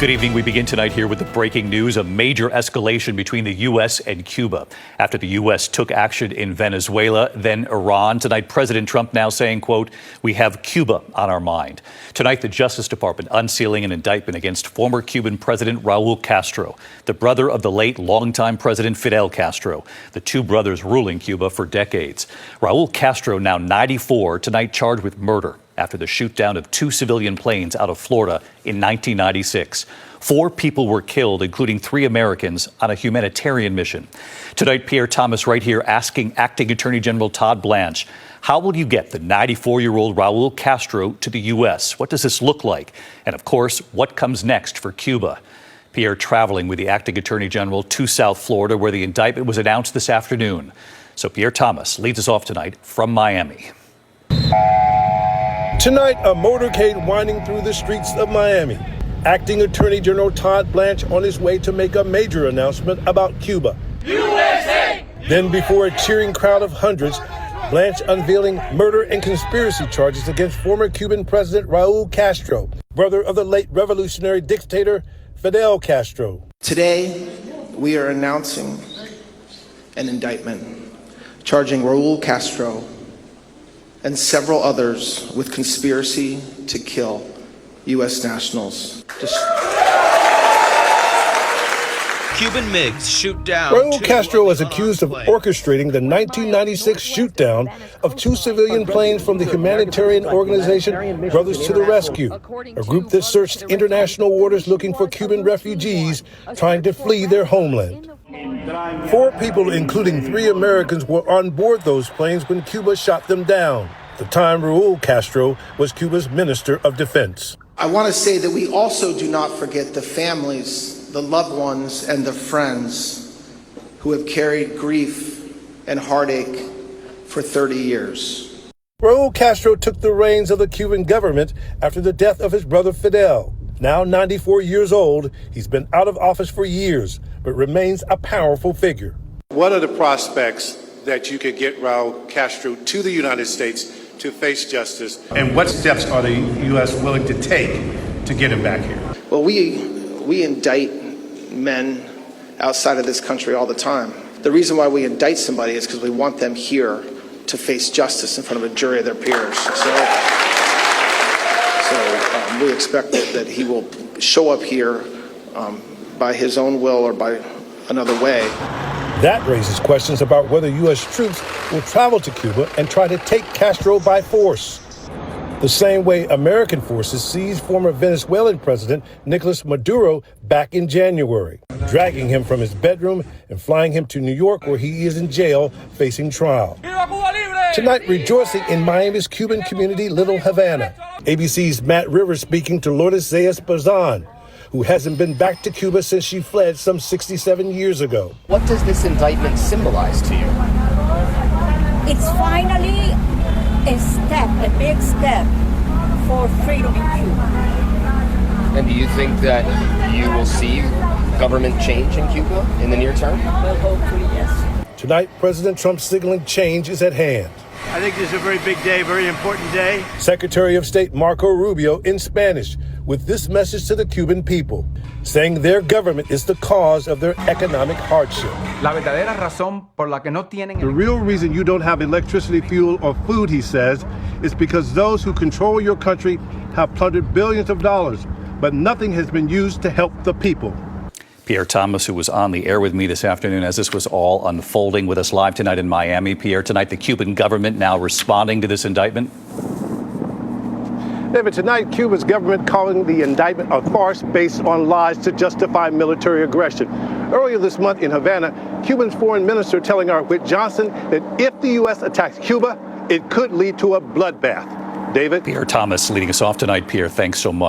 Good evening. We begin tonight here with the breaking news, a major escalation between the U.S. and Cuba after the U.S. took action in Venezuela, then Iran. Tonight, President Trump now saying, quote, "We have Cuba on our mind." Tonight, the Justice Department unsealing an indictment against former Cuban President Raul Castro, the brother of the late longtime President Fidel Castro, the two brothers ruling Cuba for decades. Raul Castro, now 94, tonight charged with murder after the shoot-down of two civilian planes out of Florida in 1996. 4 people were killed, including 3 Americans, on a humanitarian mission. Tonight, Pierre Thomas right here asking Acting Attorney General Todd Blanche, how will you get the 94-year-old Raul Castro to the U.S.? What does this look like? And, of course, what comes next for Cuba? Pierre traveling with the Acting Attorney General to South Florida, where the indictment was announced this afternoon. So Pierre Thomas leads us off tonight from Miami. Tonight, a motorcade winding through the streets of Miami. Acting Attorney General Todd Blanche on his way to make a major announcement about Cuba. USA! Then, before a cheering crowd of hundreds, Blanche unveiling murder and conspiracy charges against former Cuban President Raul Castro, brother of the late revolutionary dictator Fidel Castro. Today, we are announcing an indictment charging Raul Castro and several others with conspiracy to kill U.S. nationals. Cuban MiGs shoot down. Raul Castro is accused of orchestrating the 1996 shoot-down of 2 civilian planes from the humanitarian organization Brothers to the Rescue, a group that searched international waters looking for Cuban refugees trying to flee their homeland. 4 people, including 3 Americans, were on board those planes when Cuba shot them down. At the time, Raul Castro was Cuba's Minister of Defense. I want to say that we also do not forget the families, the loved ones, and the friends who have carried grief and heartache for 30 years. Raul Castro took the reins of the Cuban government after the death of his brother Fidel. Now 94 years old, he's been out of office for years, but remains a powerful figure. What are the prospects that you could get Raul Castro to the United States to face justice? And what steps are the U.S. willing to take to get him back here? Well, we indict men outside of this country all the time. The reason why we indict somebody is because we want them here to face justice in front of a jury of their peers. So we expect that he will show up here by his own will or by another way. That raises questions about whether U.S. troops will travel to Cuba and try to take Castro by force, the same way American forces seized former Venezuelan President Nicolas Maduro back in January, dragging him from his bedroom and flying him to New York, where he is in jail facing trial. Tonight, rejoicing in Miami's Cuban community, Little Havana. ABC's Matt Rivers speaking to Lourdes Zayas-Bazan, who hasn't been back to Cuba since she fled some 67 years ago. What does this indictment symbolize to you? It's finally a big step for freedom in Cuba. And do you think that you will see government change in Cuba in the near term? Well, hopefully, yes. Tonight, President Trump signaling change is at hand. I think this is a very big day, very important day. Secretary of State Marco Rubio in Spanish with this message to the Cuban people, saying their government is the cause of their economic hardship. The real reason you don't have electricity, fuel, or food, he says, is because those who control your country have plundered billions of dollars, but nothing has been used to help the people. Pierre Thomas, who was on the air with me this afternoon as this was all unfolding, with us live tonight in Miami. Pierre, tonight the Cuban government now responding to this indictment. David, tonight Cuba's government calling the indictment a farce based on lies to justify military aggression. Earlier this month in Havana, Cuba's foreign minister telling our Whit Johnson that if the U.S. attacks Cuba, it could lead to a bloodbath. David? Pierre Thomas leading us off tonight. Pierre, thanks so much.